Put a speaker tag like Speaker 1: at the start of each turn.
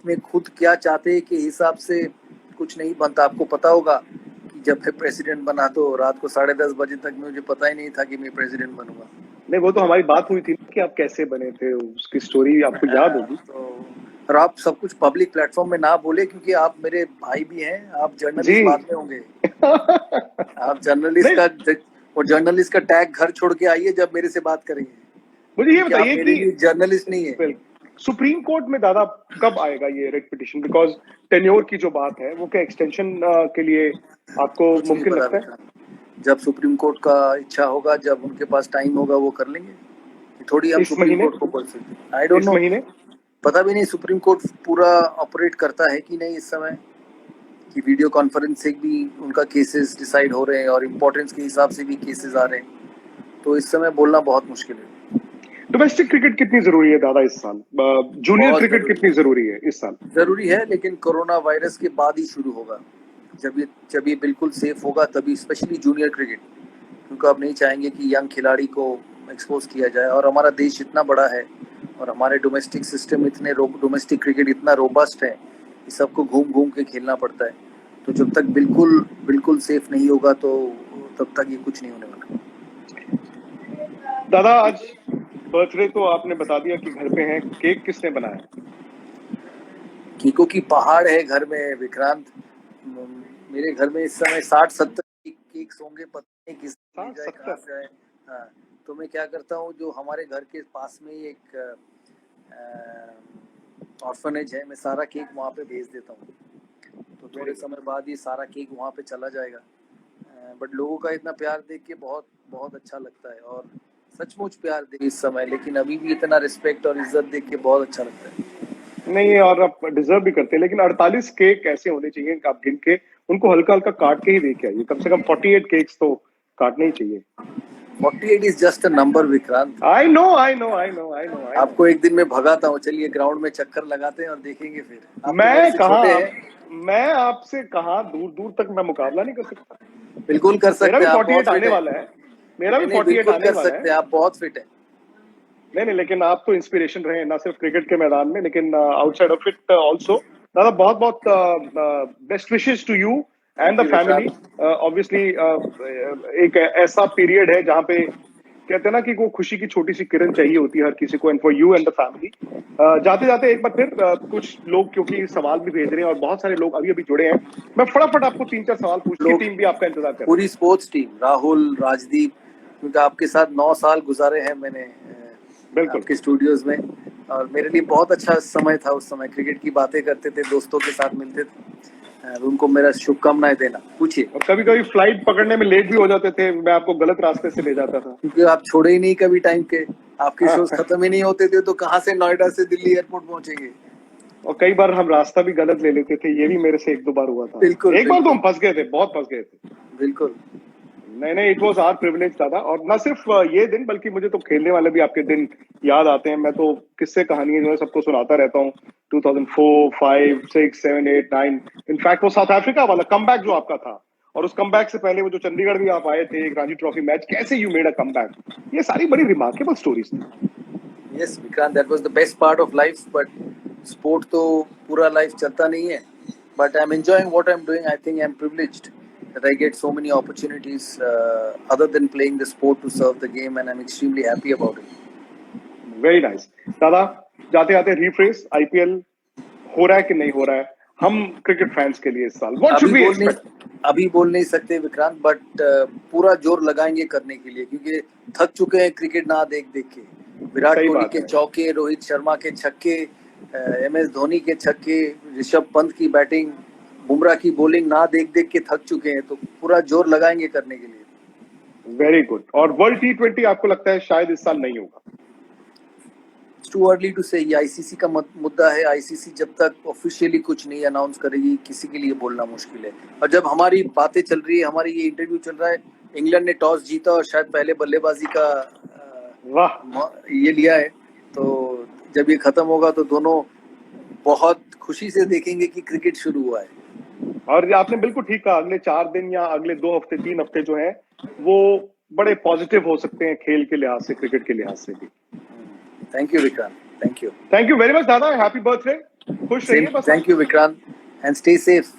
Speaker 1: में खुद क्या चाहते हैं के हिसाब से कुछ नहीं बनता। आपको पता होगा कि जब मैं प्रेसिडेंट बना तो रात को 10:30 बजे तक मुझे पता ही नहीं था कि मैं प्रेसिडेंट बनूंगा।
Speaker 2: नहीं, वो तो हमारी बात हुई थी कि आप कैसे बने थे, उसकी स्टोरी आपको याद होगी।
Speaker 1: तो और आप सब कुछ पब्लिक प्लेटफॉर्म में ना बोले, क्योंकि आप मेरे भाई भी हैं, आप
Speaker 2: जी।
Speaker 1: जर्नलिस्ट बाद में होंगे। आप
Speaker 2: नहीं,
Speaker 1: जर्नलिस्ट का टैग घर छोड़ के आइए जब मेरे से बात करेंगे,
Speaker 2: मुझे ये
Speaker 1: क्योंकि आप
Speaker 2: बताइए
Speaker 1: मेरे
Speaker 2: कि
Speaker 1: लिए जर्नलिस्ट नहीं है।
Speaker 2: सुप्रीम कोर्ट में दादा कब आएगा ये रेट पिटिशन? बिकॉज टेन्योर की जो बात है वो क्या एक्सटेंशन के लिए आपको
Speaker 1: कुछ नहीं
Speaker 2: मुमकिन
Speaker 1: पता
Speaker 2: लगता है?
Speaker 1: बेटा, जब सुप्रीम कोर्ट का इच्छा होगा, जब उनके पास टाइम होगा, वो कर लेंगे। थोड़ी हम
Speaker 2: इस
Speaker 1: सुप्रीम
Speaker 2: महीने?
Speaker 1: कोर्ट को बोल सकते हैं, आई डोंट
Speaker 2: इस
Speaker 1: नो।
Speaker 2: महीने?
Speaker 1: पता भी नहीं सुप्रीम कोर्ट पूरा ऑपरेट करता है कि नहीं इस समय, कि वीडियो कॉन्फ्रेंस से भी उनका केसेस डिसाइड हो रहे हैं और इम्पोर्टेंस के हिसाब से भी केसेस आ रहे हैं, तो इस समय बोलना बहुत मुश्किल है।
Speaker 2: डोमेस्टिक क्रिकेट कितनी जरूरी है दादा इस साल? जूनियर
Speaker 1: बहुत
Speaker 2: क्रिकेट
Speaker 1: जरूरी
Speaker 2: कितनी जरूरी है इस साल?
Speaker 1: जरूरी है, लेकिन कोरोना वायरस के बाद ही शुरू होगा। जब ये बिल्कुल सेफ होगा तभी, स्पेशली जूनियर क्रिकेट, क्योंकि आप नहीं चाहेंगे कि यंग खिलाड़ी को एक्सपोज किया जाए। और हमारा देश इतना बड़ा है और हमारे डोमेस्टिक सिस्टम डोमेस्टिक क्रिकेट इतना रोबस्ट है कि सबको घूम घूम के खेलना पड़ता है। तो जब तक बिल्कुल सेफ नहीं होगा तो तब तक ये कुछ नहीं होने वाला।
Speaker 2: दादा आज बर्थडे तो आपने बता दिया कि घर पे है, केक किसने बनाया?
Speaker 1: केकों की पहाड़ है घर में विक्रांत। मेरे घर में इस समय 60-70 केक्स होंगे, पता नहीं किस ले जाए, कहाँ
Speaker 2: 60-70?
Speaker 1: से आए। हाँ, तो मैं क्या करता हूँ, जो हमारे घर के पास में ही एक ऑर्फनेज है, मैं सारा केक वहाँ पे भेज देता हूँ। तो थोड़े समय बाद ये सारा केक वहाँ पे चला जाएगा। बट लोगों का इतना प्यार देख के बहुत बहुत अच्छा लगता है, और सचमुच प्यार दे इस समय, लेकिन अभी भी इतना रिस्पेक्ट और इज्जत देख के बहुत अच्छा लगता है।
Speaker 2: नहीं, और आप डिजर्व भी करते हैं, लेकिन 48 केक ऐसे होने चाहिए कि आप गिन के उनको हल्का हल्का काट के ही दे के आइए। कम से कम 48 केक्स तो काटने ही चाहिए।
Speaker 1: 48 is just a number Vikrant.
Speaker 2: I know, I know, I know, I know, I know.
Speaker 1: आपको एक दिन में भगाता हूँ, चलिए ग्राउंड में चक्कर लगाते हैं और देखेंगे फिर। आप तो मेरे
Speaker 2: मैं
Speaker 1: से
Speaker 2: कहा
Speaker 1: छोटे हैं।
Speaker 2: मैं आपसे कहा दूर दूर तक मैं मुकाबला नहीं कर सकता।
Speaker 1: बिल्कुल कर
Speaker 2: मेरा
Speaker 1: सकते
Speaker 2: भी
Speaker 1: हैं, आप बहुत
Speaker 2: 48
Speaker 1: फिट
Speaker 2: आने
Speaker 1: है।
Speaker 2: वाला है। मेरा भी
Speaker 1: नहीं नहीं,
Speaker 2: 48
Speaker 1: बिल्कुल
Speaker 2: आने
Speaker 1: कर
Speaker 2: वाला है।
Speaker 1: सकते हैं, आप बहुत फिट है।
Speaker 2: नहीं नहीं, लेकिन आप तो इंस्पिरेशन रहे ना सिर्फ क्रिकेट के मैदान में, लेकिन आउटसाइड ऑफ इट ऑल्सो। दादा बहुत बहुत best wishes to you and the family. Obviously एक ऐसा पीरियड है जहाँ पे कहते हैं ना कि वो खुशी की छोटी सी किरण चाहिए होती है हर किसी को, and for you and the family. जाते जाते एक बार फिर कुछ लोग क्योंकि सवाल भी भेज रहे हैं और बहुत सारे लोग अभी अभी जुड़े हैं, मैं फटाफट आपको 3-4 सवाल पूछती,
Speaker 1: लोग,
Speaker 2: टीम भी आपका इंतजार कर रही
Speaker 1: पूरी स्पोर्ट्स टीम, राहुल, राजदीप, क्योंकि आपके साथ 9 साल गुजारे हैं मैंने
Speaker 2: है। बिल्कुल।
Speaker 1: आपके स्टूडियोज में, और मेरे लिए बहुत अच्छा समय था। उस समय क्रिकेट की बातें करते थे, दोस्तों के साथ मिलते थे। उनको मेरा शुभकामनाएं देना। पूछिए।
Speaker 2: और कभी कभी फ्लाइट पकड़ने में लेट भी हो जाते थे, मैं आपको गलत रास्ते से ले जाता था।
Speaker 1: क्योंकि आप छोड़े ही नहीं कभी टाइम के, आपके शोज खत्म ही नहीं होते थे, तो कहाँ से नोएडा से दिल्ली एयरपोर्ट पहुंचेंगे।
Speaker 2: और कई बार हम रास्ता भी गलत ले लेते थे, ये भी मेरे से 1-2 बार हुआ था।
Speaker 1: बिल्कुल
Speaker 2: एक बार तो
Speaker 1: बिल्कुल
Speaker 2: हम फंस गए थे, बहुत फंस गए थे।
Speaker 1: बिल्कुल।
Speaker 2: नहीं नहीं, इट वाज आवर प्रिविलेज दादा। और ना सिर्फ ये दिन, बल्कि मुझे तो खेलने वाले भी आपके दिन याद आते हैं। मैं तो किस्से कहानियां जो है सबको सुनाता रहता हूँ। 2004, 5, 6, 7, 8, 9। इनफैक्ट वो साउथ अफ्रीका वाला कमबैक जो आपका था, और उस कमबैक से पहले वो जो चंडीगढ़ भी आप आए थे, एक रणजी ट्रॉफी मैच, कैसे यू मेड अ कमबैक, ये सारी बड़ी रिमार्केबल स्टोरीज थी।
Speaker 1: Yes Vikrant, that was the best part of life. But sport तो पूरा लाइफ चलता नहीं है, but I am enjoying what I am doing. I think I am privileged that I get so many opportunities other than playing the sport to serve the game, and I'm extremely happy about it.
Speaker 2: Very nice. दादा जाते जाते rephrase, IPL हो रहा है कि नहीं हो रहा है हम क्रिकेट फैंस के लिए इस साल? What should we expect?
Speaker 1: अभी बोल नहीं सकते विक्रांत, बट पूरा जोर लगाएंगे करने के लिए, क्योंकि थक चुके हैं क्रिकेट ना देख देख के। विराट
Speaker 2: सही
Speaker 1: कोहली
Speaker 2: बात
Speaker 1: के
Speaker 2: है।
Speaker 1: चौके, रोहित शर्मा के छक्के, एमएस धोनी के छक्के, ऋषभ पंत की बैटिंग, बुमराह की बॉलिंग ना देख देख के थक चुके हैं, तो पूरा जोर लगाएंगे करने के लिए।
Speaker 2: Very good. और वर्ल्ड T20 आपको लगता है शायद इस साल नहीं होगा?
Speaker 1: टू अर्ली टू से, ये आईसीसी का मुद्दा है। आईसीसी जब तक ऑफिशियली कुछ नहीं अनाउंस करेगी, किसी के लिए बोलना मुश्किल है। और जब हमारी बातें चल रही है, हमारी ये इंटरव्यू चल रहा है, इंग्लैंड ने टॉस जीता और शायद पहले बल्लेबाजी का
Speaker 2: वाह।
Speaker 1: ये लिया है। तो जब ये खत्म होगा तो दोनों बहुत खुशी से देखेंगे कि क्रिकेट शुरू हुआ है।
Speaker 2: और आपने बिल्कुल ठीक कहा, अगले 4 दिन या अगले 2 हफ्ते 3 हफ्ते जो है वो बड़े पॉजिटिव हो सकते हैं, खेल के लिहाज से, क्रिकेट के लिहाज से भी।
Speaker 1: Thank you Vikrant, thank you.
Speaker 2: Thank you very much दादा, हैप्पी बर्थडे। खुश रहिए बस आप।
Speaker 1: Thank you Vikrant and stay safe.